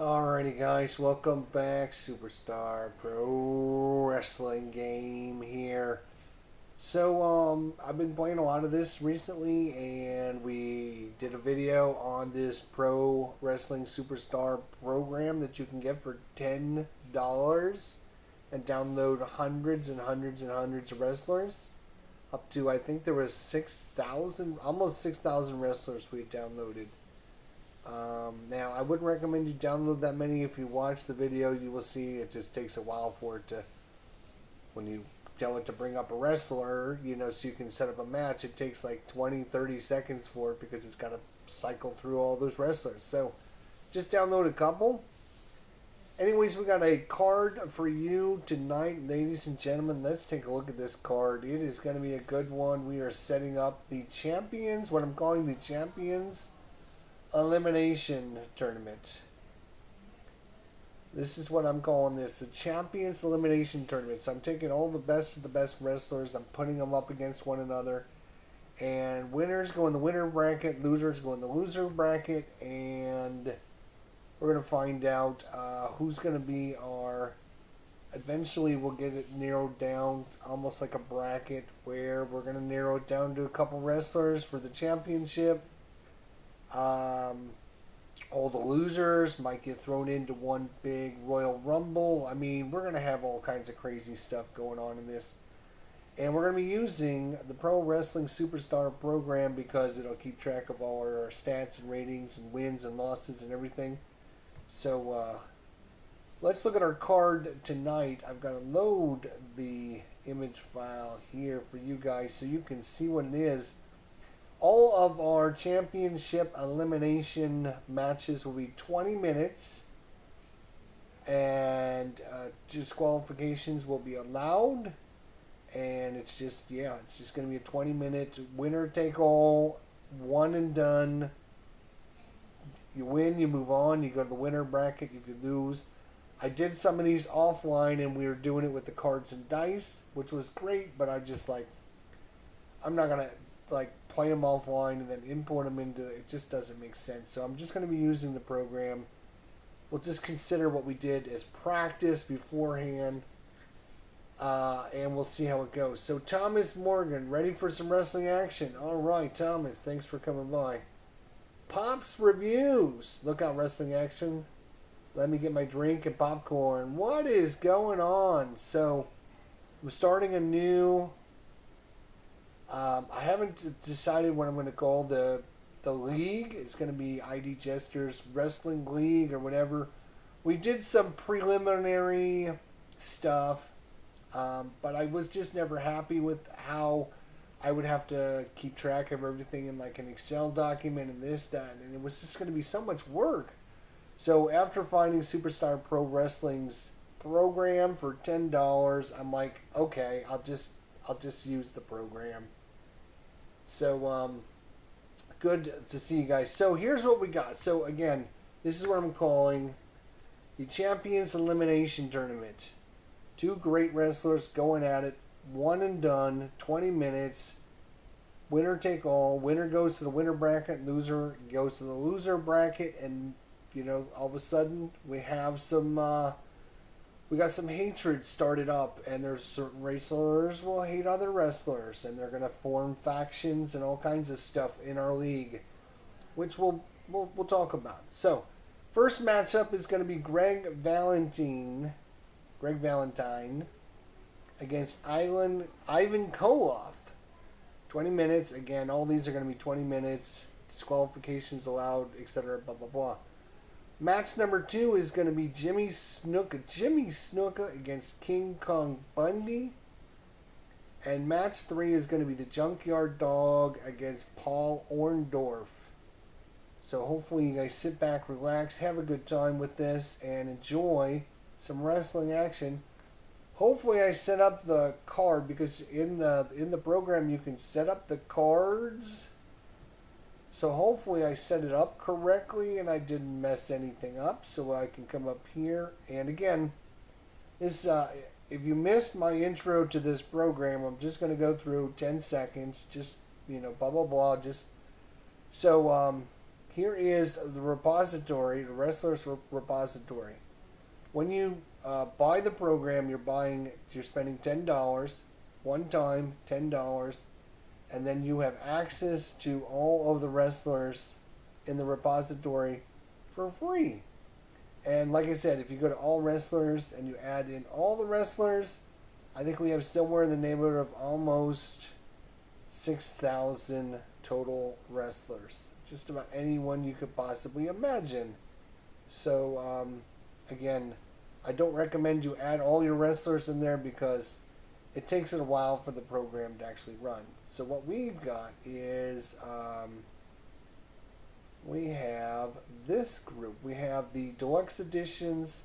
Alrighty guys, welcome back. Superstar Pro Wrestling game here. I've been playing a lot of this recently, and we did a video on this Pro Wrestling Superstar program that you can get for $10 and download hundreds and hundreds and hundreds of wrestlers. Up to, I think there was 6,000, almost 6,000 wrestlers we downloaded. Now, I wouldn't recommend you download that many. If you watch the video, you will see it just takes a while for it to, when you tell it to bring up a wrestler, so you can set up a match, it takes like 20, 30 seconds for it because it's got to cycle through all those wrestlers. So, just download a couple. Anyways, we got a card for you tonight, ladies and gentlemen. Let's take a look at this card. It is going to be a good one. We are setting up the Champions, what I'm calling the Champions Elimination Tournament. This is what I'm calling this, the Champions Elimination Tournament. So I'm taking all the best of the best wrestlers, I'm putting them up against one another, and winners go in the winner bracket, losers go in the loser bracket, and we're going to find out who's going to be our, eventually we'll get it narrowed down, almost like a bracket, where we're going to narrow it down to a couple wrestlers for the championship. All the losers might get thrown into one big Royal Rumble. I mean, we're going to have all kinds of crazy stuff going on in this. And we're going to be using the Pro Wrestling Superstar program because it'll keep track of all our stats and ratings and wins and losses and everything. So, let's look at our card tonight. I've got to load the image file here for you guys so you can see what it is. All of our championship elimination matches will be 20 minutes, and disqualifications will be allowed. And it's just going to be a 20-minute winner take all, one and done. You win, you move on, you go to the winner bracket. If you lose, I did some of these offline, and we were doing it with the cards and dice, which was great. But I'm not gonna play them offline and then import them into it. Just doesn't make sense. So I'm just going to be using the program. We'll just consider what we did as practice beforehand, and we'll see how it goes. So Thomas Morgan, ready for some wrestling action? All right, Thomas, thanks for coming by. Pops Reviews, look out, wrestling action. Let me get my drink and popcorn. What is going on? So I'm starting a new. I haven't decided what I'm going to call the league. It's going to be ID Jesters Wrestling League or whatever. We did some preliminary stuff, but I was just never happy with how I would have to keep track of everything in like an Excel document and this, that, and it was just going to be so much work. So after finding Superstar Pro Wrestling's program for $10, I'm like, okay, I'll just use the program. So, good to see you guys. So, here's what we got. So, again, this is what I'm calling the Champions Elimination Tournament. Two great wrestlers going at it. One and done. 20 minutes. Winner take all. Winner goes to the winner bracket. Loser goes to the loser bracket. And, all of a sudden, we have some... we got some hatred started up, and there's certain wrestlers will hate other wrestlers, and they're going to form factions and all kinds of stuff in our league, which we'll talk about. So, first matchup is going to be Greg Valentine against Ivan Koloff. 20 minutes. Again, all these are going to be 20 minutes. Disqualifications allowed, etc. Blah, blah, blah. Match number 2 is going to be Jimmy Snuka against King Kong Bundy. And match 3 is going to be the Junkyard Dog against Paul Orndorff. So hopefully you guys sit back, relax, have a good time with this, and enjoy some wrestling action. Hopefully I set up the card, because in the program you can set up the cards. So hopefully I set it up correctly and I didn't mess anything up, so I can come up here. And again, this if you missed my intro to this program, I'm just going to go through 10 seconds, just, blah, blah, blah. Just so here is the repository, the wrestlers repository. When you buy the program, you're spending $10 one time, $10, and then you have access to all of the wrestlers in the repository for free. And like I said, if you go to all wrestlers and you add in all the wrestlers, I think we have somewhere in the neighborhood of almost 6,000 total wrestlers. Just about anyone you could possibly imagine. So, again, I don't recommend you add all your wrestlers in there because it takes it a while for the program to actually run. So what we've got is we have this group. We have the deluxe editions.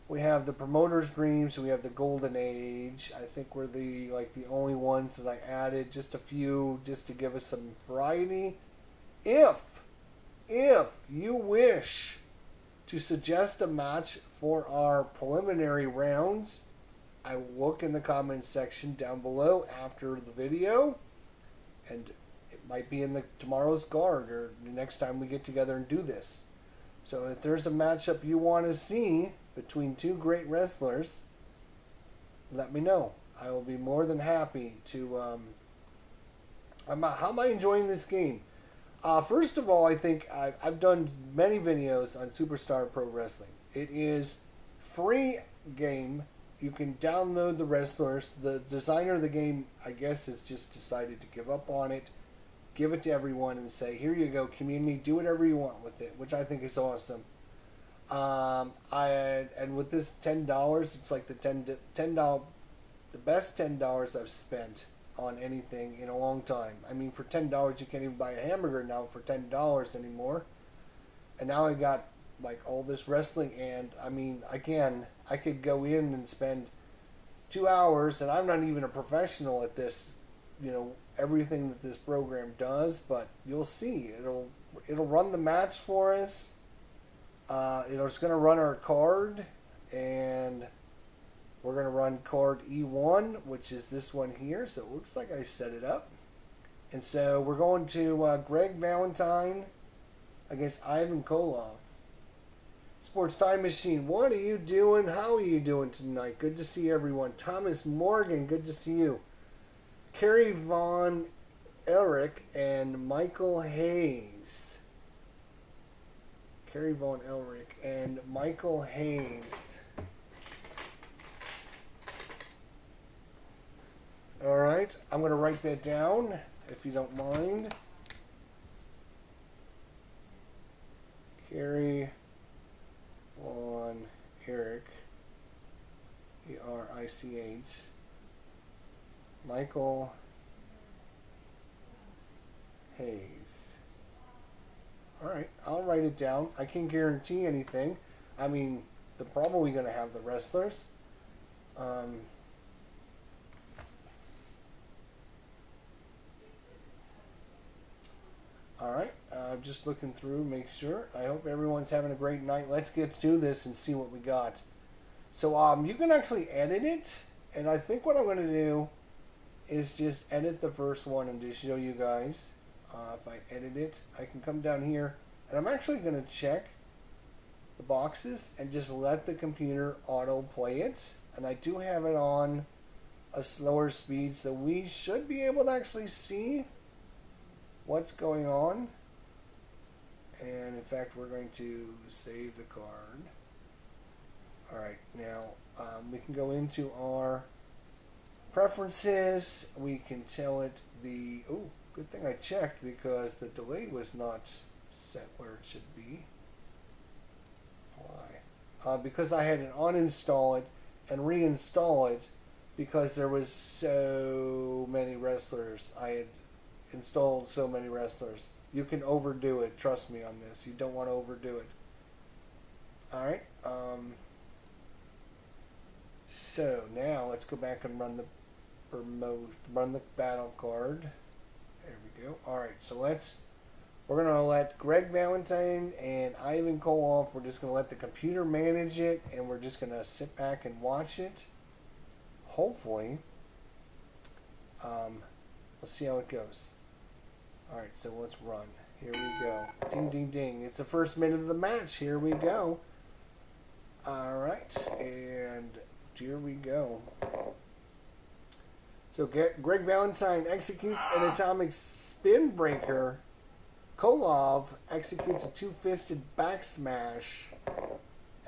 We have the promoter's dreams. We have the golden age. I think we're the only ones that I added. Just a few, just to give us some variety. If you wish to suggest a match for our preliminary rounds, I will look in the comments section down below after the video, and it might be in tomorrow's card or the next time we get together and do this. So if there's a matchup you want to see between two great wrestlers, let me know. I will be more than happy to. How am I enjoying this game? First of all, I think I've done many videos on Superstar Pro Wrestling. It is free game. You can download the wrestlers. The designer of the game, I guess, has just decided to give up on it, give it to everyone, and say, "Here you go, community. Do whatever you want with it," which I think is awesome. And with this $10, it's like the $10, the best $10 I've spent on anything in a long time. I mean, for $10, you can't even buy a hamburger now for $10 anymore. And now I got all this wrestling, and I mean, again, I could go in and spend 2 hours, and I'm not even a professional at this, everything that this program does, but you'll see, it'll run the match for us. It's going to run our card, and we're going to run card E1, which is this one here, so it looks like I set it up. And so we're going to Greg Valentine against Ivan Koloff. Sports Time Machine, what are you doing? How are you doing tonight? Good to see everyone. Thomas Morgan, good to see you. Kerry Von Elric and Michael Hayes. Kerry Von Elric and Michael Hayes. Alright, I'm going to write that down, if you don't mind. Kerry Von Eric, E-R-I-C-H, Michael Hayes. Alright, I'll write it down. I can't guarantee anything. I mean, they're probably going to have the wrestlers. Alright, I'm just looking through, make sure. I hope everyone's having a great night. Let's get to this and see what we got. So, you can actually edit it. And I think what I'm going to do is just edit the first one and just show you guys. If I edit it, I can come down here. And I'm actually going to check the boxes and just let the computer auto play it. And I do have it on a slower speed, so we should be able to actually see what's going on. And in fact, we're going to save the card. Alright, now we can go into our preferences. We can tell it oh, good thing I checked because the delay was not set where it should be. Why? Because I had to uninstall it and reinstall it because there was so many wrestlers. I had installed so many wrestlers. You can overdo it. Trust me on this. You don't want to overdo it. Alright. So now let's go back and run the battle card. There we go. Alright, so we're going to let Greg Valentine and Ivan Koloff, we're just going to let the computer manage it, and we're just going to sit back and watch it. Hopefully. We'll see how it goes. Alright, so let's run. Here we go. Ding, ding, ding. It's the first minute of the match. Here we go. All right. And here we go. So Greg Valentine executes an atomic spin breaker. Koloff executes a two-fisted back smash.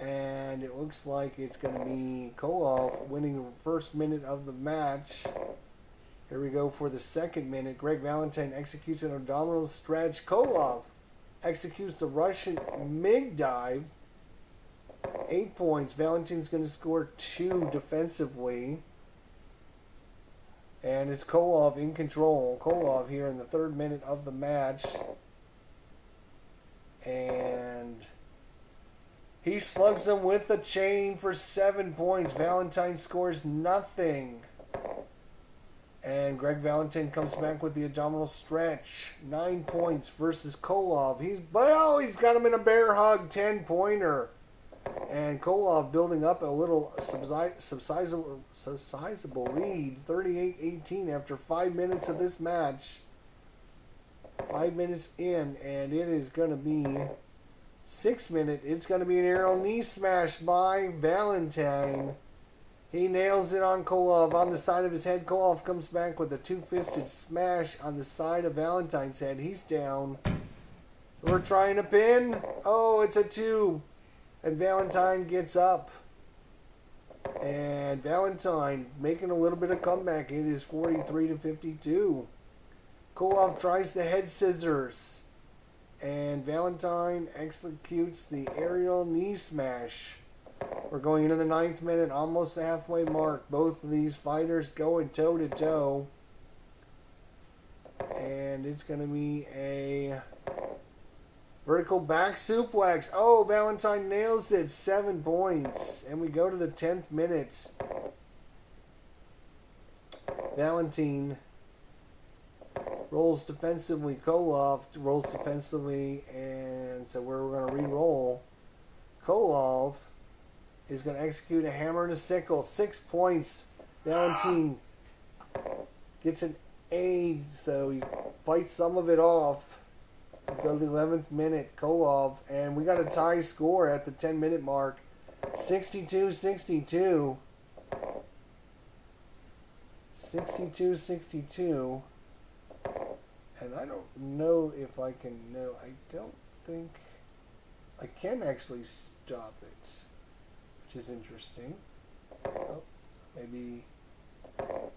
And it looks like it's going to be Koloff winning the first minute of the match. Here we go for the second minute. Greg Valentine executes an abdominal stretch. Koloff executes the Russian MiG dive. 8 points. Valentine's going to score 2 defensively. And it's Koloff in control. Koloff here in the third minute of the match. And he slugs him with a chain for 7 points. Valentine scores nothing. And Greg Valentine comes back with the abdominal stretch. 9 points versus Koloff. He's got him in a bear hug. 10-pointer. And Koloff building up a little sizable lead. 38-18 after 5 minutes of this match. 5 minutes in. And it is going to be 6 minute. It's going to be an aerial knee smash by Valentine. He nails it on Koloff on the side of his head. Koloff comes back with a two-fisted smash on the side of Valentine's head. He's down. We're trying to pin. Oh, it's a 2. And Valentine gets up. And Valentine making a little bit of comeback. It is 43-52. Koloff tries the head scissors. And Valentine executes the aerial knee smash. We're going into the 9th minute, almost the halfway mark. Both of these fighters going toe-to-toe. And it's going to be a vertical back suplex. Oh, Valentine nails it. 7 points. And we go to the 10th minute. Valentine rolls defensively. Koloff rolls defensively. And so we're going to re-roll. Koloff is going to execute a hammer and a sickle. 6 points. Valentine gets an A, so he bites some of it off. We go to the 11th minute. Koloff, and we got a tie score at the 10-minute mark. 62-62. 62-62. And I don't know if I can know. I don't think I can actually stop it, which is interesting. Oh, maybe I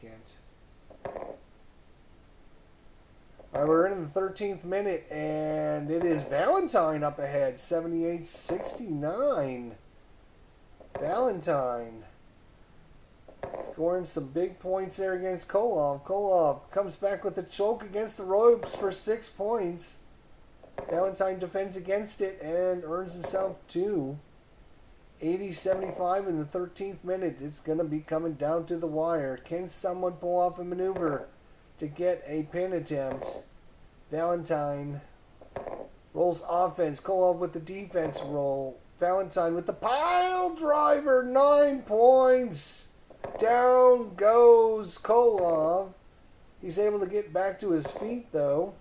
can't. All right, we're in the 13th minute, and it is Valentine up ahead, 78-69. Valentine scoring some big points there against Koloff. Koloff comes back with a choke against the ropes for 6 points. Valentine defends against it and earns himself 2. 80-75 in the 13th minute. It's going to be coming down to the wire. Can someone pull off a maneuver to get a pin attempt? Valentine rolls offense. Koloff with the defense roll. Valentine with the pile driver. 9 points. Down goes Koloff. He's able to get back to his feet, though.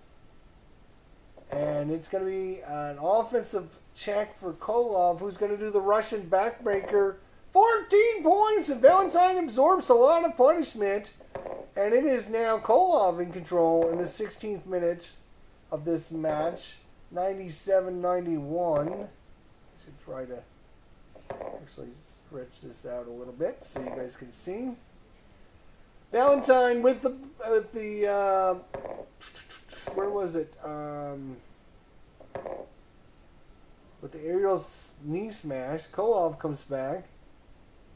And it's going to be an offensive check for Koloff, who's going to do the Russian backbreaker. 14 points, and Valentine absorbs a lot of punishment. And it is now Koloff in control in the 16th minute of this match. 97-91. I should try to actually stretch this out a little bit so you guys can see. Valentine with the where was it? With the aerial knee smash. Koloff comes back,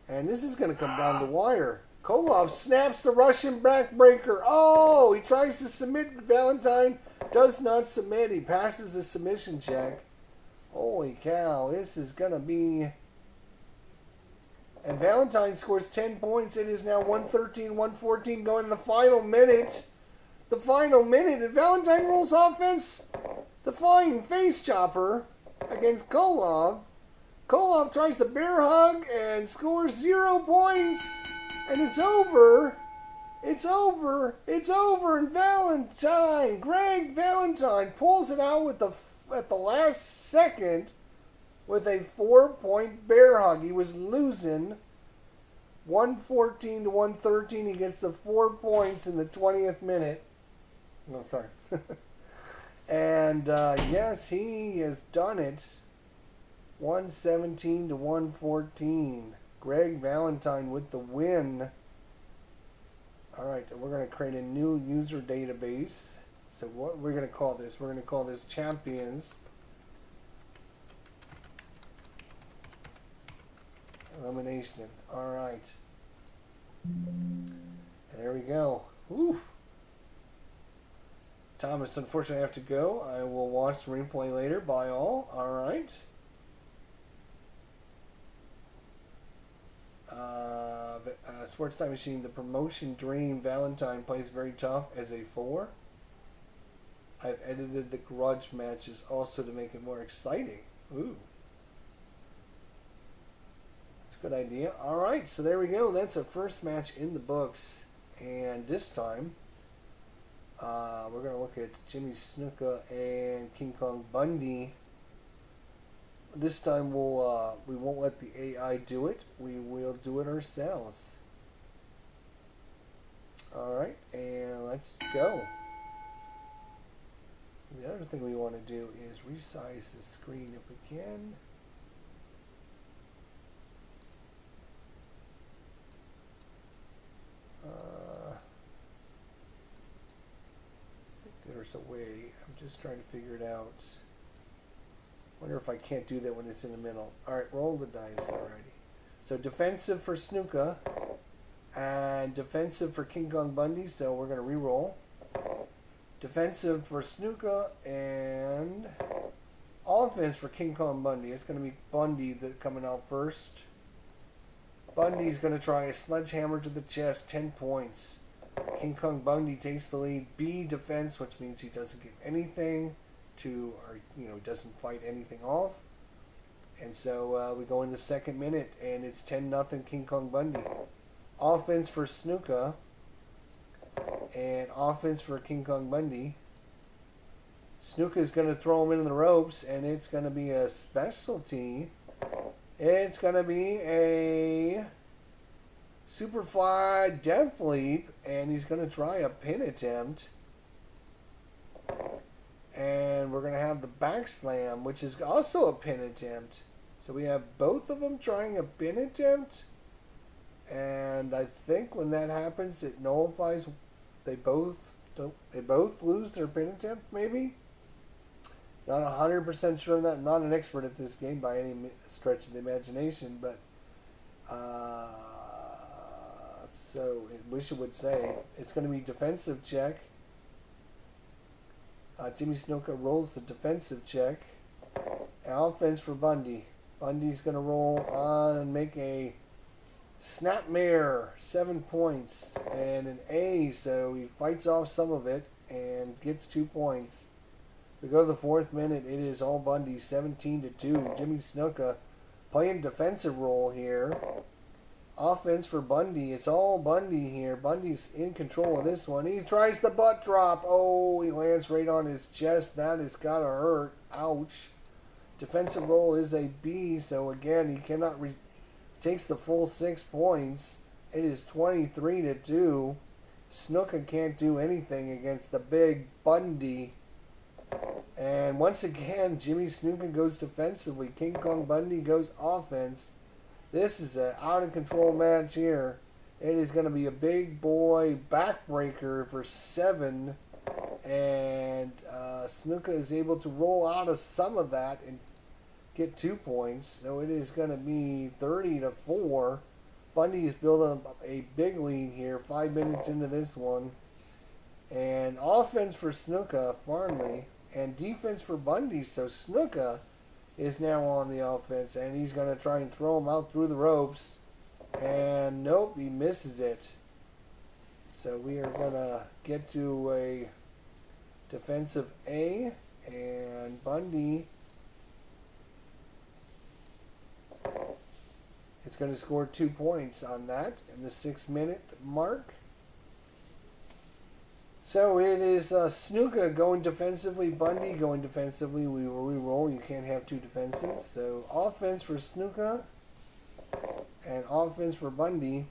and this is going to come down the wire. Koloff snaps the Russian backbreaker. Oh, he tries to submit. Valentine does not submit. He passes the submission check. Holy cow, this is going to be... And Valentine scores 10 points. It is now 113-114 going in the final minute. The final minute, and Valentine rolls offense. The flying face chopper against Koloff. Koloff tries the bear hug and scores 0 points. And it's over. It's over. It's over. And Greg Valentine pulls it out with at the last second with a 4-point bear hug. He was losing 114 to 113. He gets the 4 points in the 20th minute. No, sorry. And yes, he has done it. 117 to 114. Greg Valentine with the win. Alright, we're going to create a new user database. So what we're going to call this? We're going to call this Champions. Elimination. Alright. There we go. Whew. Thomas, unfortunately, I have to go. I will watch the replay later. Bye all. Alright. Sports Time Machine, the promotion dream. Valentine plays very tough as a 4. I've edited the grudge matches also to make it more exciting. Ooh. That's a good idea. Alright, so there we go. That's our first match in the books. And this time, we're going to look at Jimmy Snuka and King Kong Bundy. This time we won't let the AI do it. We will do it ourselves. Alright, and let's go. The other thing we want to do is resize the screen if we can. I think there's a way. I'm just trying to figure it out. Wonder if I can't do that when it's in the middle. Alright, roll the dice already. So defensive for Snuka and defensive for King Kong Bundy, so we're going to re-roll. Defensive for Snuka and offense for King Kong Bundy. It's going to be Bundy coming out first. Bundy's going to try a sledgehammer to the chest, 10 points. King Kong Bundy takes the lead. B, defense, which means he doesn't get anything doesn't fight anything off. And so we go in the second minute, and it's 10-0 King Kong Bundy. Offense for Snuka and offense for King Kong Bundy. Snuka is going to throw him into the ropes, and it's going to be a specialty. It's going to be a Superfly Death Leap, and he's going to try a pin attempt. And we're going to have the back slam, which is also a pin attempt. So we have both of them trying a pin attempt. And I think when that happens, it nullifies. They both lose their pin attempt, maybe? Not 100% sure of that. I'm not an expert at this game by any stretch of the imagination. But, so I wish it would say. It's going to be defensive check. Jimmy Snuka rolls the defensive check. And offense for Bundy. Bundy's going to roll on and make a snapmare, 7 points, and an A, so he fights off some of it and gets 2 points. We go to the 4th minute. It is all Bundy, 17-2. Jimmy Snuka playing defensive role here. Offense for Bundy. It's all Bundy here. Bundy's in control of this one. He tries the butt drop. Oh, he lands right on his chest. That has got to hurt. Ouch. Defensive role is a B, so again, he cannot... takes the full 6 points. It is 23-2. Snuka can't do anything against the big Bundy. And once again, Jimmy Snuka goes defensively. King Kong Bundy goes offense. This is an out-of-control match here. It is going to be a big boy backbreaker for 7. And Snuka is able to roll out of some of that and get 2 points. So it is going to be 30-4. Bundy is building up a big lead here. 5 minutes into this one. And offense for Snuka, Farnley. And defense for Bundy. So Snuka is now on the offense, and he's going to try and throw him out through the ropes. And nope, he misses it. So we are going to get to a defensive A, and Bundy is going to score 2 points on that in the 6-minute mark. So it is Snuka going defensively, Bundy going defensively. We will re-roll. You can't have two defenses. So offense for Snuka and offense for Bundy.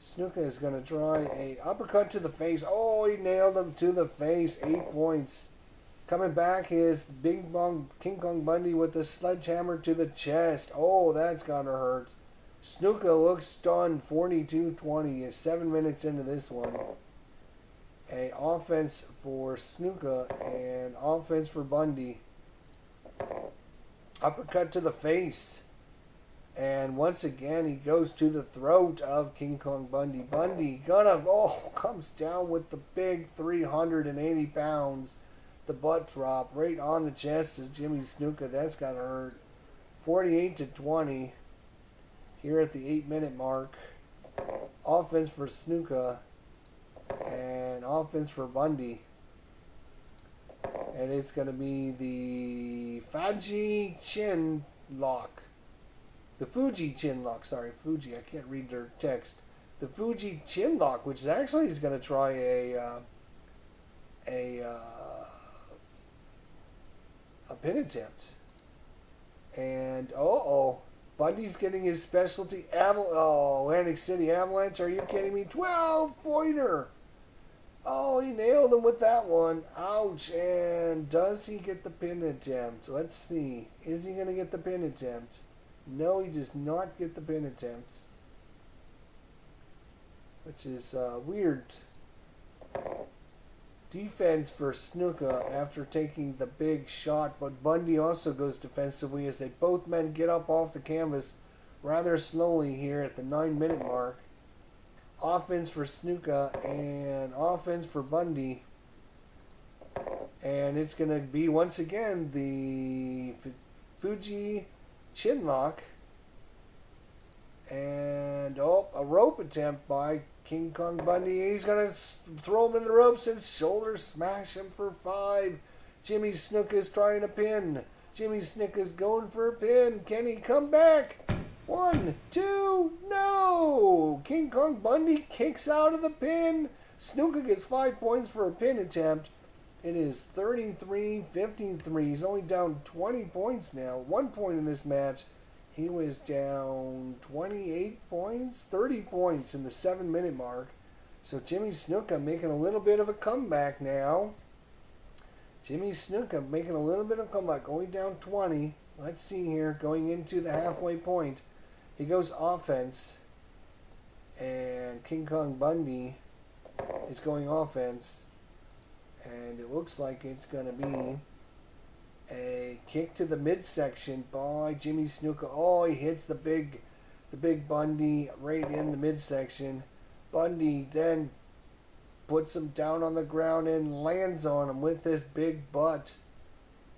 Snuka is going to try a uppercut to the face. Oh, he nailed him to the face. 8 points. Coming back is King Kong Bundy with the sledgehammer to the chest. Oh, that's going to hurt. Snuka looks stunned. 42-20 is 7 minutes into this one. A offense for Snuka and offense for Bundy. Uppercut to the face. And once again, he goes to the throat of King Kong Bundy. Bundy comes down with the big 380 pounds. The butt drop right on the chest is Jimmy Snuka. That's got to hurt. 48-20 here at the 8-minute mark. Offense for Snuka and offense for Bundy. And it's going to be the Fuji chin lock. The Fuji chin lock. Sorry, Fuji. I can't read their text. The Fuji chin lock, which is actually is going to try a pin attempt. And Bundy's getting his specialty Atlantic City Avalanche. Are you kidding me? 12-pointer. Oh, he nailed him with that one. Ouch. And does he get the pin attempt? Let's see. Is he going to get the pin attempt? No, he does not get the pin attempt. Which is weird. Defense for Snuka after taking the big shot, but Bundy also goes defensively as both men get up off the canvas rather slowly here at the 9-minute mark. Offense for Snuka and offense for Bundy. And it's going to be once again the Fuji chin lock. And a rope attempt by King Kong Bundy. He's going to throw him in the ropes and shoulder smash him for 5. Jimmy Snuka's trying a pin. Jimmy Snuka's going for a pin. Can he come back? 1, 2, no! King Kong Bundy kicks out of the pin. Snuka gets 5 points for a pin attempt. It is 33-53. He's only down 20 points now. 1 point in this match. He was down 28 points, 30 points in the 7-minute mark. So Jimmy Snuka making a little bit of a comeback now. Jimmy Snuka making a little bit of a comeback, going down 20. Let's see here, going into the halfway point. He goes offense. And King Kong Bundy is going offense. And it looks like it's going to be a kick to the midsection by Jimmy Snuka. Oh, he hits the big Bundy right in the midsection. Bundy then puts him down on the ground and lands on him with this big butt.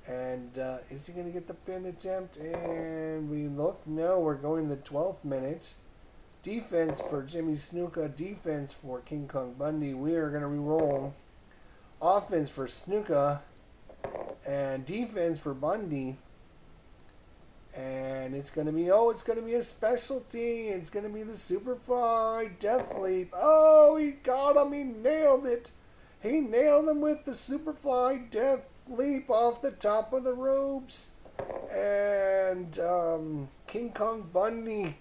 And is he going to get the pin attempt? And we look. No, we're going the 12th minute. Defense for Jimmy Snuka. Defense for King Kong Bundy. We are going to re-roll. Offense for Snuka. And defense for Bundy. And it's going to be, a specialty. It's going to be the Superfly Death Leap. Oh, he got him. He nailed it. He nailed him with the Superfly Death Leap off the top of the ropes. And King Kong Bundy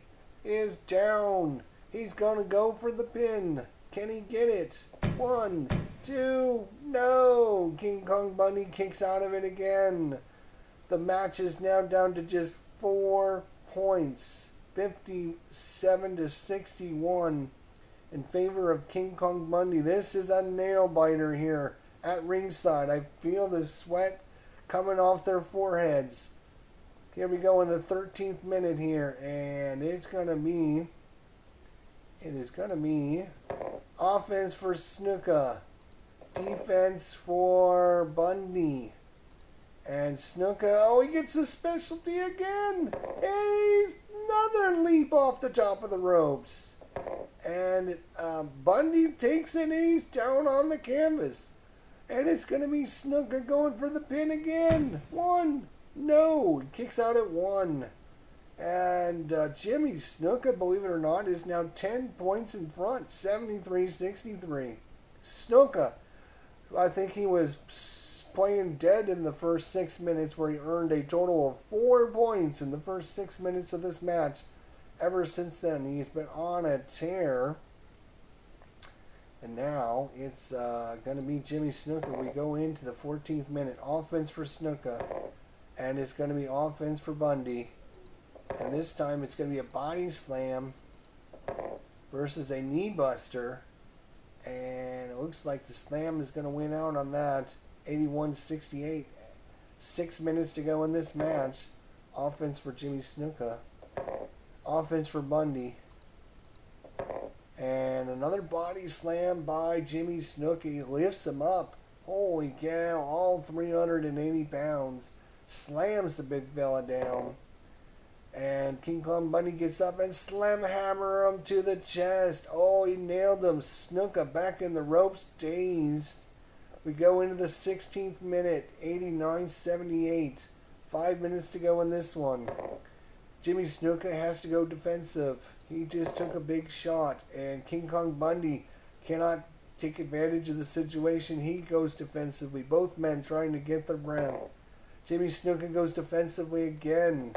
is down. He's going to go for the pin. Can he get it? 1, 2, no. King Kong Bundy kicks out of it again. The match is now down to just 4 points. 57-61 in favor of King Kong Bundy. This is a nail biter here at ringside. I feel the sweat coming off their foreheads. Here we go in the 13th minute here. And it is going to be offense for Snuka. Defense for Bundy. And Snuka, he gets a specialty again. And he's another leap off the top of the ropes. And Bundy takes it and he's down on the canvas. And it's going to be Snuka going for the pin again. 1, no. He kicks out at 1. And Jimmy Snuka, believe it or not, is now 10 points in front. 73-63. Snuka. I think he was playing dead in the first 6 minutes, where he earned a total of 4 points in the first 6 minutes of this match. Ever since then, he's been on a tear. And now it's going to be Jimmy Snuka. We go into the 14th minute. Offense for Snuka. And it's going to be offense for Bundy. And this time it's going to be a body slam versus a knee buster. And it looks like the slam is going to win out on that. 81-68. 6 minutes to go in this match. Offense for Jimmy Snuka. Offense for Bundy. And another body slam by Jimmy Snuka. He lifts him up. Holy cow, all 380 pounds. Slams the big fella down. And King Kong Bundy gets up and slam hammer him to the chest. Oh, he nailed him. Snuka back in the ropes, dazed. We go into the 16th minute, 89-78. 5 minutes to go in this one. Jimmy Snuka has to go defensive. He just took a big shot, and King Kong Bundy cannot take advantage of the situation. He goes defensively. Both men trying to get their breath. Jimmy Snuka goes defensively again.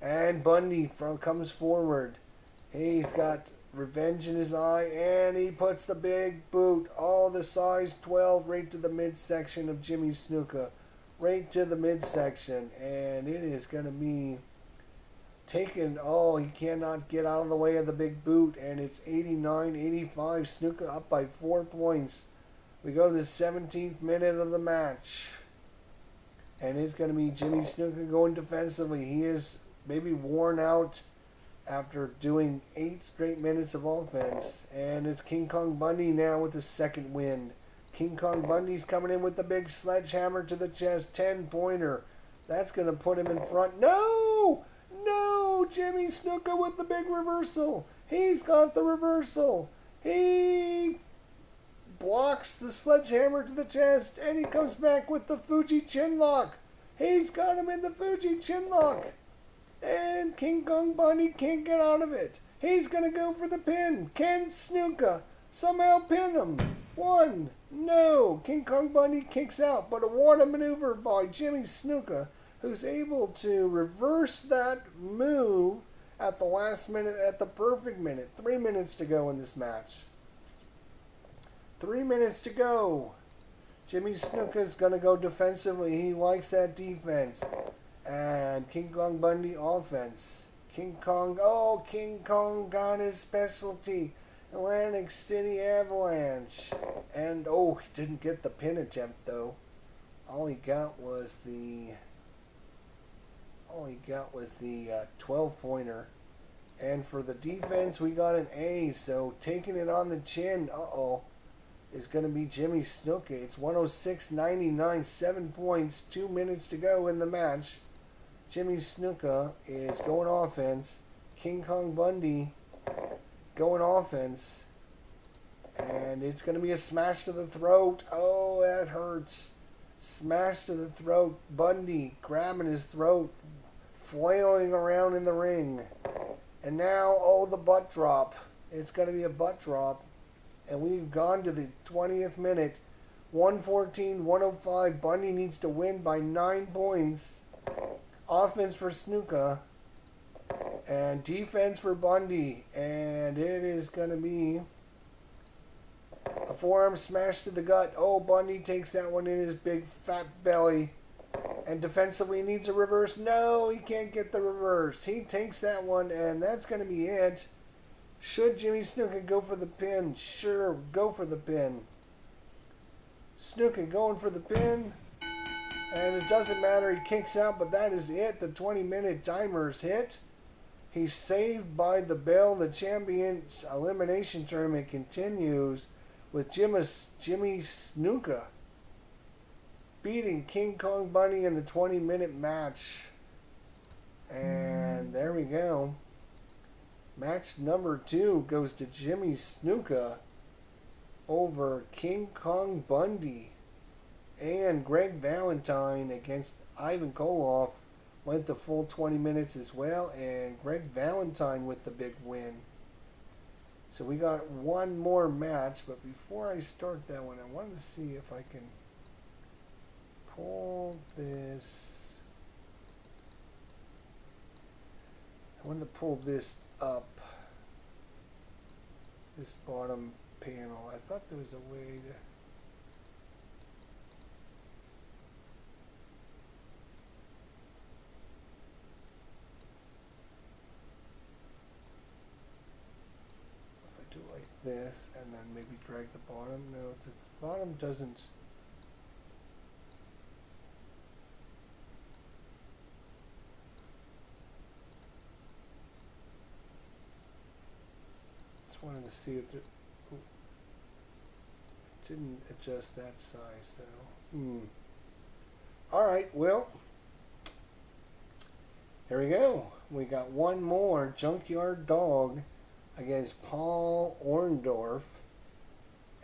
And Bundy comes forward. He's got revenge in his eye, and he puts the big boot, the size 12, right to the midsection of Jimmy Snuka. Right to the midsection. And it is going to be taken. He cannot get out of the way of the big boot, and it's 89-85. Snuka up by 4 points. We go to the 17th minute of the match. And it's going to be Jimmy Snuka going defensively. He is maybe worn out after doing 8 straight minutes of offense. And it's King Kong Bundy now with the second win. King Kong Bundy's coming in with the big sledgehammer to the chest. 10-pointer. That's going to put him in front. No! No! Jimmy Snuka with the big reversal. He's got the reversal. He blocks the sledgehammer to the chest, and he comes back with the Fuji chinlock. He's got him in the Fuji chinlock. And King Kong Bundy can't get out of it. He's going to go for the pin. Can Snuka somehow pin him? 1. No. King Kong Bundy kicks out, but a water maneuver by Jimmy Snuka, who's able to reverse that move at the last minute, at the perfect minute. 3 minutes to go in this match. 3 minutes to go. Jimmy Snuka's going to go defensively. He likes that defense. And King Kong Bundy offense. King Kong got his specialty. Atlantic City Avalanche. And, he didn't get the pin attempt, though. All he got was the 12-pointer. And for the defense, we got an A. So taking it on the chin, is going to be Jimmy Snuka. It's 106-99, 7 points, 2 minutes to go in the match. Jimmy Snuka is going offense. King Kong Bundy going offense. And it's going to be a smash to the throat. Oh, that hurts. Smash to the throat. Bundy grabbing his throat, flailing around in the ring. And now, the butt drop. It's going to be a butt drop. And we've gone to the 20th minute. 114-105. Bundy needs to win by 9 points. Offense for Snuka. And defense for Bundy. And it is going to be a forearm smash to the gut. Bundy takes that one in his big fat belly. And defensively needs a reverse. No, he can't get the reverse. He takes that one, and that's going to be it. Should Jimmy Snuka go for the pin? Sure, go for the pin. Snuka going for the pin. And it doesn't matter, he kicks out, but that is it. The 20-minute timer's hit. He's saved by the bell. The Champions Elimination Tournament continues with Jimmy Snuka beating King Kong Bundy in the 20-minute match. And there we go. Match number 2 goes to Jimmy Snuka over King Kong Bundy. And Greg Valentine against Ivan Koloff went the full 20 minutes as well. And Greg Valentine with the big win. So we got one more match, but before I start that one, I wanted to see if I can pull this. I wanted to pull this up, this bottom panel. I thought there was a way to. This and then maybe drag the bottom. No, the bottom doesn't. Just wanted to see if there. Oh, it didn't adjust that size though. All right, well, here we go. We got one more Junkyard Dog against Paul Orndorff,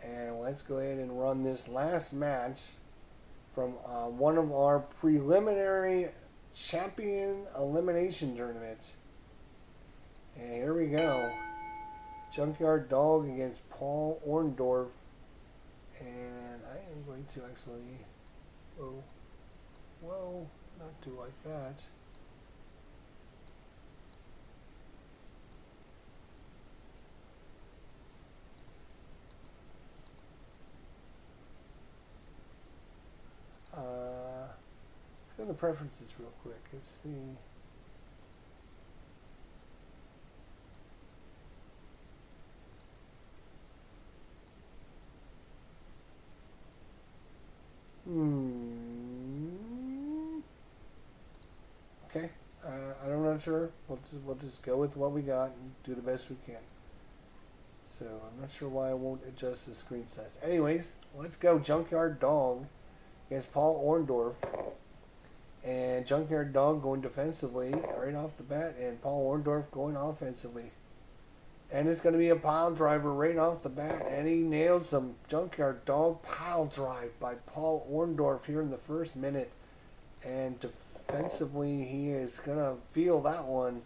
and let's go ahead and run this last match from one of our preliminary champion elimination tournaments. And here we go, Junkyard Dog against Paul Orndorff, and I am going to actually, whoa, not do like that. Let's go to the preferences real quick. Let's see. Okay. I'm not sure. We'll just go with what we got and do the best we can. So I'm not sure why I won't adjust the screen size. Anyways, let's go. Junkyard Dog against Paul Orndorff. And Junkyard Dog going defensively right off the bat, and Paul Orndorff going offensively. And it's going to be a pile driver right off the bat, and he nails some Junkyard Dog pile drive by Paul Orndorff here in the first minute. And defensively, he is going to feel that one.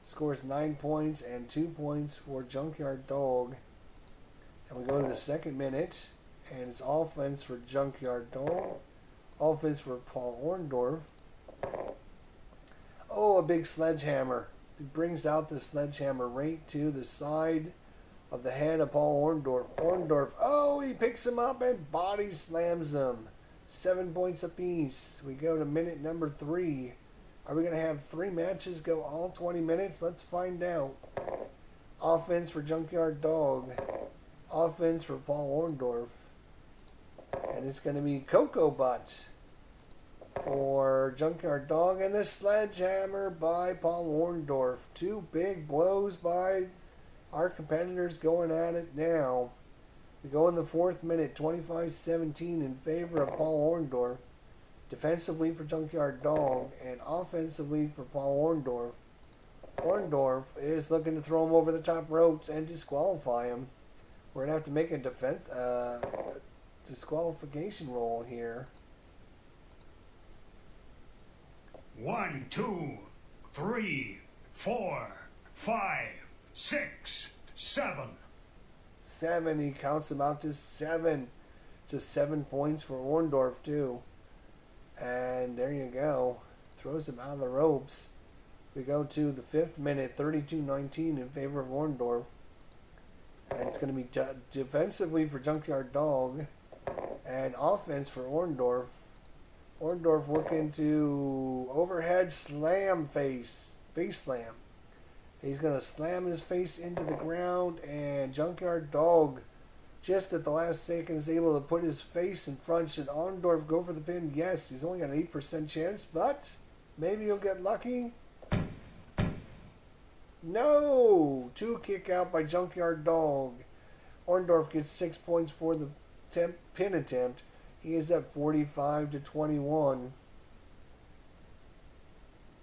Scores 9 points and 2 points for Junkyard Dog. And we go to the second minute, and it's offense for Junkyard Dog. Offense for Paul Orndorff. Oh, a big sledgehammer. He brings out the sledgehammer right to the side of the head of Paul Orndorff. Orndorff, oh, he picks him up and body slams him. 7 points apiece. We go to minute number 3. Are we going to have 3 matches go all 20 minutes? Let's find out. Offense for Junkyard Dog. Offense for Paul Orndorff. And it's going to be Cocoa Butt for Junkyard Dog, and the sledgehammer by Paul Orndorff. 2 big blows by our competitors going at it now. We go in the 4th minute, 25-17 in favor of Paul Orndorff. Defensively for Junkyard Dog and offensively for Paul Orndorff. Orndorff is looking to throw him over the top ropes and disqualify him. We're going to have to make a disqualification roll here. 1, 2, 3, 4, 5, 6, 7. 7. He counts him out to 7. Just 7 points for Orndorff too. And there you go. Throws him out of the ropes. We go to the 5th minute, 32-19 in favor of Orndorff. And it's going to be defensively for Junkyard Dog and offense for Orndorff. Orndorff looking to overhead slam face slam. He's going to slam his face into the ground, and Junkyard Dog, just at the last second, is able to put his face in front. Should Orndorff go for the pin? Yes, he's only got an 8% chance, but maybe he'll get lucky. No! 2 kick out by Junkyard Dog. Orndorff gets 6 points for the pin attempt. He is at 45-21.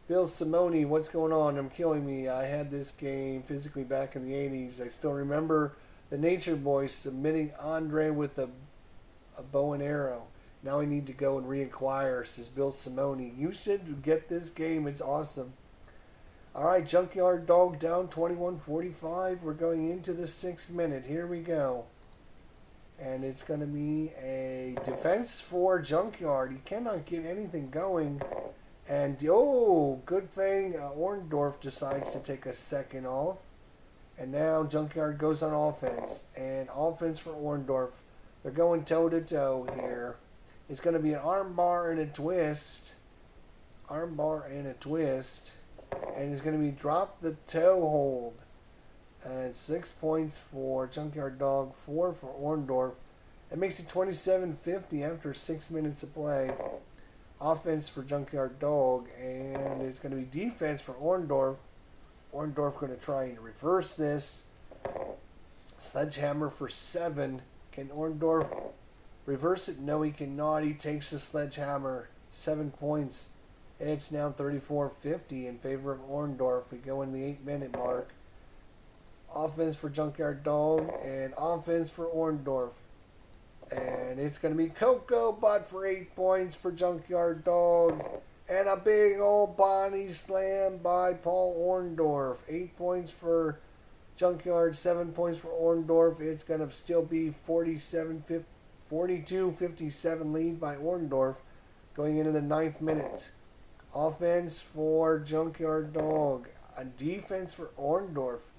Bill Simone, what's going on? I'm killing me. I had this game physically back in the 80s. I still remember the Nature Boy submitting Andre with a bow and arrow. Now I need to go and reacquire, says Bill Simone. You should get this game. It's awesome. All right, Junkyard Dog down 21-45. We're going into the 6th minute. Here we go. And it's going to be a defense for Junkyard. He cannot get anything going. And, oh, good thing Orndorff decides to take a second off. And now Junkyard goes on offense. And offense for Orndorff. They're going toe-to-toe here. It's going to be an armbar and a twist. Armbar and a twist. And it's going to be drop the toe hold. And 6 points for Junkyard Dog, 4 for Orndorff. It makes it 27-50 after 6 minutes of play. Offense for Junkyard Dog, and it's going to be defense for Orndorff. Orndorff going to try and reverse this. Sledgehammer for 7. Can Orndorff reverse it? No, he cannot. He takes the sledgehammer. 7 points. It's now 34-50 in favor of Orndorff. We go in the 8-minute mark. Offense for Junkyard Dog and offense for Orndorff. And it's going to be Cocoa Butt for 8 points for Junkyard Dog. And a big old body slam by Paul Orndorff. 8 points for Junkyard, 7 points for Orndorff. It's going to still be 42-57 lead by Orndorff going into the 9th minute. Offense for Junkyard Dog. A defense for Orndorff.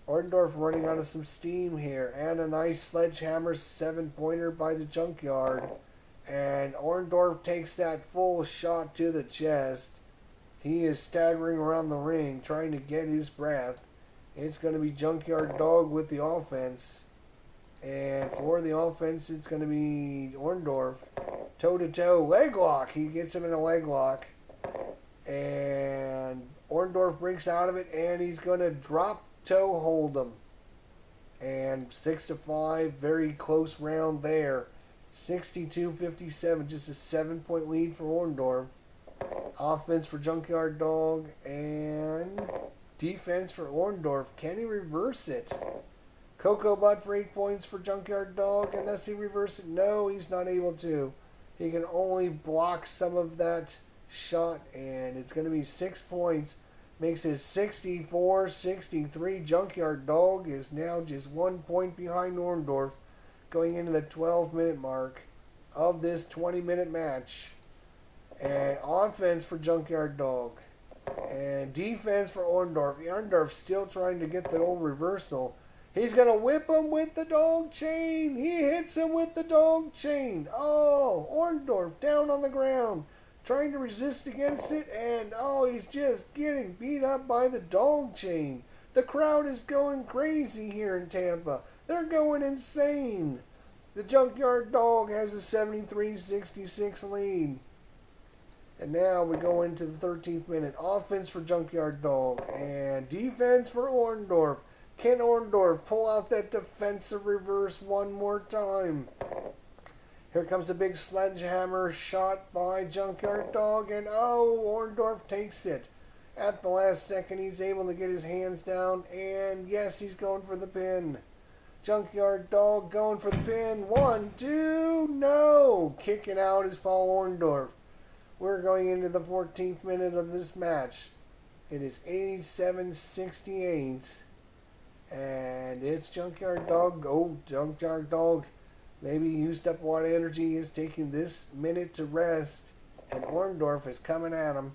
Orndorff running out of some steam here. And a nice sledgehammer 7-pointer by the Junkyard. And Orndorff takes that full shot to the chest. He is staggering around the ring trying to get his breath. It's going to be Junkyard Dog with the offense. And for the offense, it's going to be Orndorff. Toe-to-toe leg lock. He gets him in a leg lock. And Orndorff breaks out of it, and he's going to drop toe hold him. And 6-5, very close round there. 62-57, just a 7-point lead for Orndorff. Offense for Junkyard Dog and defense for Orndorff. Can he reverse it? Cocoa Butt for 8 points for Junkyard Dog. And does he reverse it? No, he's not able to. He can only block some of that shot, and it's going to be 6 points. Makes it 64-63. Junkyard Dog is now just 1 point behind Orndorff going into the 12-minute mark of this 20-minute match. And offense for Junkyard Dog. And defense for Orndorff. Orndorff still trying to get the old reversal. He's going to whip him with the dog chain. He hits him with the dog chain. Oh, Orndorff down on the ground, trying to resist against it. And, oh, he's just getting beat up by the dog chain. The crowd is going crazy here in Tampa. They're going insane. The Junkyard Dog has a 73-66 lead. And now we go into the 13th minute. Offense for Junkyard Dog and defense for Orndorff. Can Orndorff pull out that defensive reverse one more time? Here comes a big sledgehammer shot by Junkyard Dog, and oh, Orndorff takes it. At the last second, he's able to get his hands down, and yes, he's going for the pin. Junkyard Dog going for the pin. 1, 2, no! Kicking out is Paul Orndorff. We're going into the 14th minute of this match. It is 87-68. And it's Junkyard Dog. Oh, Junkyard Dog maybe used up a lot of energy. He is taking this minute to rest. And Orndorff is coming at him.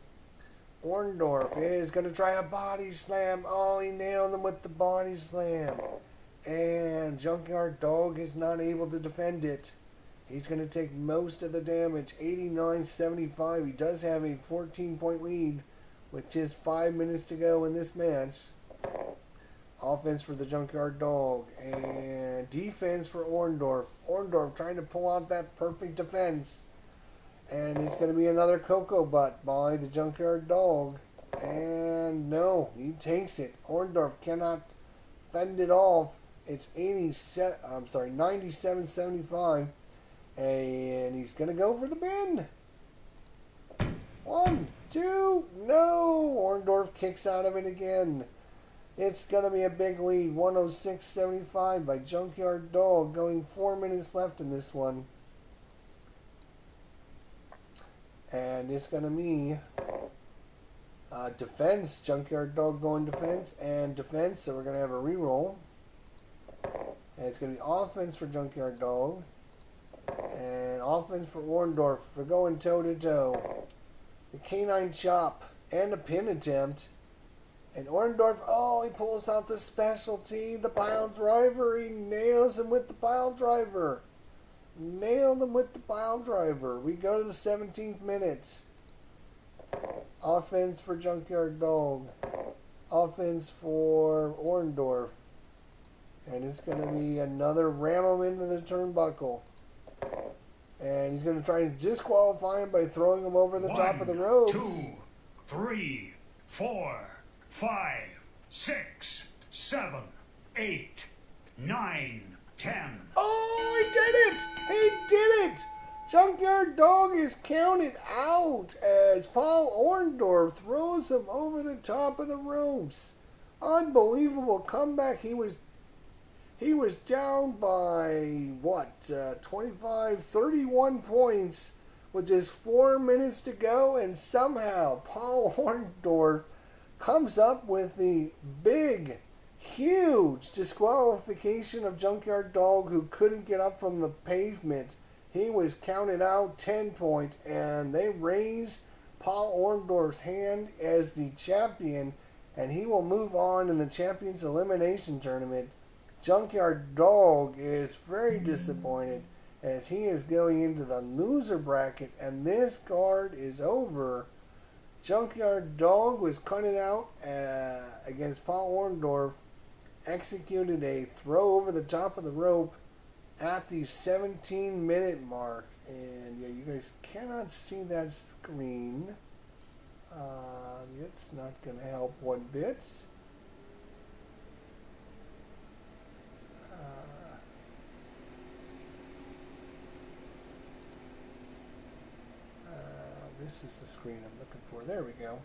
Orndorff is going to try a body slam. Oh, he nailed him with the body slam. And Junkyard Dog is not able to defend it. He's going to take most of the damage. 89-75. He does have a 14-point lead with just 5 minutes to go in this match. Offense for the Junkyard Dog and defense for Orndorff. Orndorff trying to pull out that perfect defense. And it's going to be another Cocoa Butt by the Junkyard Dog. And no, he takes it. Orndorff cannot fend it off. It's 97-75. And he's going to go for the pin. 1, 2, no. Orndorff kicks out of it again. It's going to be a big lead, 106-75 by Junkyard Dog, going 4 minutes left in this one. And it's going to be Defense, Junkyard Dog going defense and defense, so we're going to have a reroll. And it's going to be offense for Junkyard Dog. And offense for Orndorff. We're going toe-to-toe. The canine chop and a pin attempt. And Orndorff, oh, he pulls out the specialty, the pile driver. He nails him with the pile driver. Nailed him with the pile driver. We go to the 17th minute. Offense for Junkyard Dog. Offense for Orndorff. And it's going to be another ram him into the turnbuckle. And he's going to try to disqualify him by throwing him over the top of the ropes. 1, 2, 3, 4, 5, 6, 7, 8, 9, 10. Oh, he did it! He did it! Junkyard Dog is counted out as Paul Orndorff throws him over the top of the ropes. Unbelievable comeback. He was down by, 31 points with just 4 minutes to go, and somehow Paul Orndorff comes up with the big, huge disqualification of Junkyard Dog, who couldn't get up from the pavement. He was counted out 10 point, and they raised Paul Orndorff's hand as the champion, and he will move on in the Champions Elimination Tournament. Junkyard Dog is very disappointed as he is going into the loser bracket, and this card is over. Junkyard Dog was cutting out against Paul Orndorff, executed a throw over the top of the rope at the 17-minute mark. And yeah, you guys cannot see that screen. It's not going to help one bit. This is the screen I'm looking for. There we go.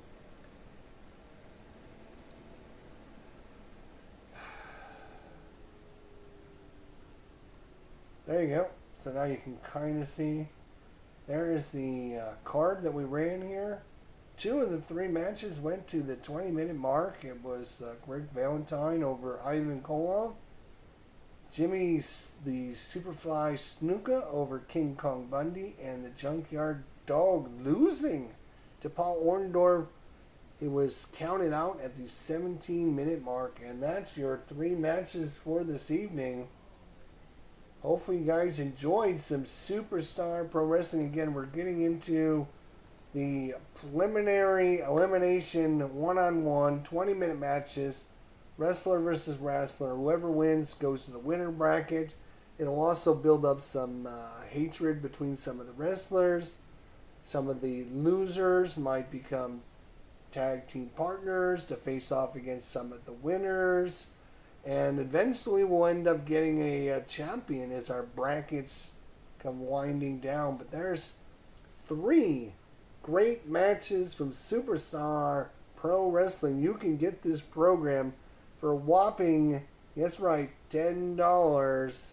There you go. So now you can kind of see. There is the card that we ran here. 2 of the 3 matches went to the 20-minute mark. It was Greg Valentine over Ivan Koloff. Jimmy the Superfly Snuka over King Kong Bundy, and the Junkyard Dog losing to Paul Orndorff. He was counted out at the 17-minute mark, and that's your 3 matches for this evening. Hopefully you guys enjoyed some Superstar Pro Wrestling. Again, we're getting into the preliminary elimination one-on-one 20-minute matches. Wrestler versus wrestler. Whoever wins goes to the winner bracket. It'll also build up some hatred between some of the wrestlers. Some of the losers might become tag team partners to face off against some of the winners. And eventually we'll end up getting a champion as our brackets come winding down. But there's 3 great matches from Superstar Pro Wrestling. You can get this program for a whopping, yes right, $10.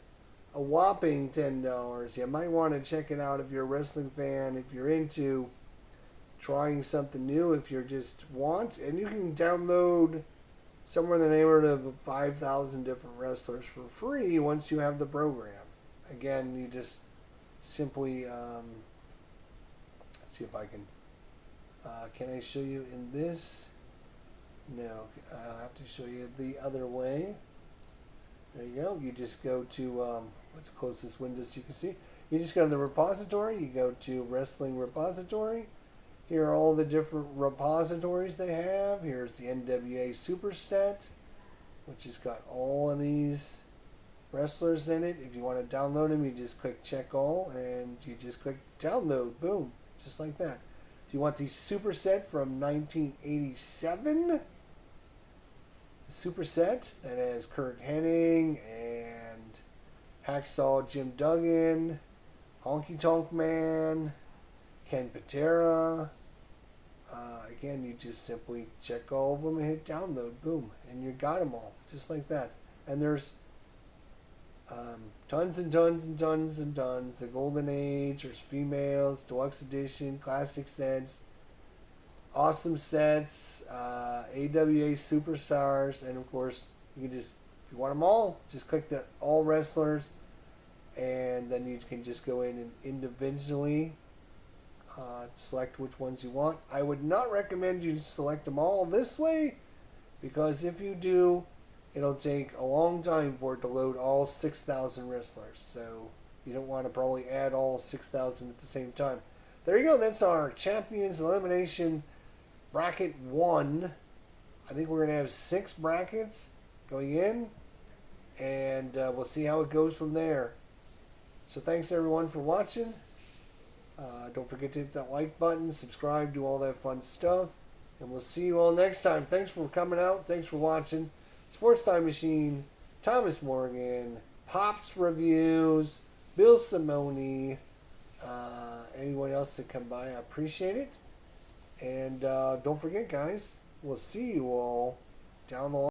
A whopping $10. You might want to check it out if you're a wrestling fan, if you're into trying something new, if you just want. And you can download somewhere in the neighborhood of 5,000 different wrestlers for free once you have the program. Again, you just simply, let's see if I can I show you in this? No, I'll have to show you the other way. There you go. You just go to, let's close this window so you can see. You just go to the repository. You go to Wrestling Repository. Here are all the different repositories they have. Here's the NWA Superstat, which has got all of these wrestlers in it. If you want to download them, you just click check all, and you just click download. Boom. Just like that. If you want the Superset from 1987, Superset that has Kurt Hennig and Hacksaw Jim Duggan, Honky Tonk Man, Ken Patera. Again, you just simply check all of them and hit download. Boom. And you got them all. Just like that. And there's tons and tons and tons and tons. The Golden Age, there's females, deluxe edition, classic sets. awesome sets, AWA Superstars, and of course, you can just, if you want them all, just click the all wrestlers, and then you can just go in and individually select which ones you want. I would not recommend you select them all this way, because if you do, it'll take a long time for it to load all 6,000 wrestlers. So you don't want to probably add all 6,000 at the same time. There you go. That's our Champions Elimination Bracket 1. I think we're going to have 6 brackets going in, and we'll see how it goes from there. So thanks everyone for watching. Don't forget to hit that like button, subscribe, do all that fun stuff. And we'll see you all next time. Thanks for coming out. Thanks for watching. Sports Time Machine, Thomas Morgan, Pops Reviews, Bill Simone, anyone else that come by, I appreciate it. And don't forget, guys, we'll see you all down the line.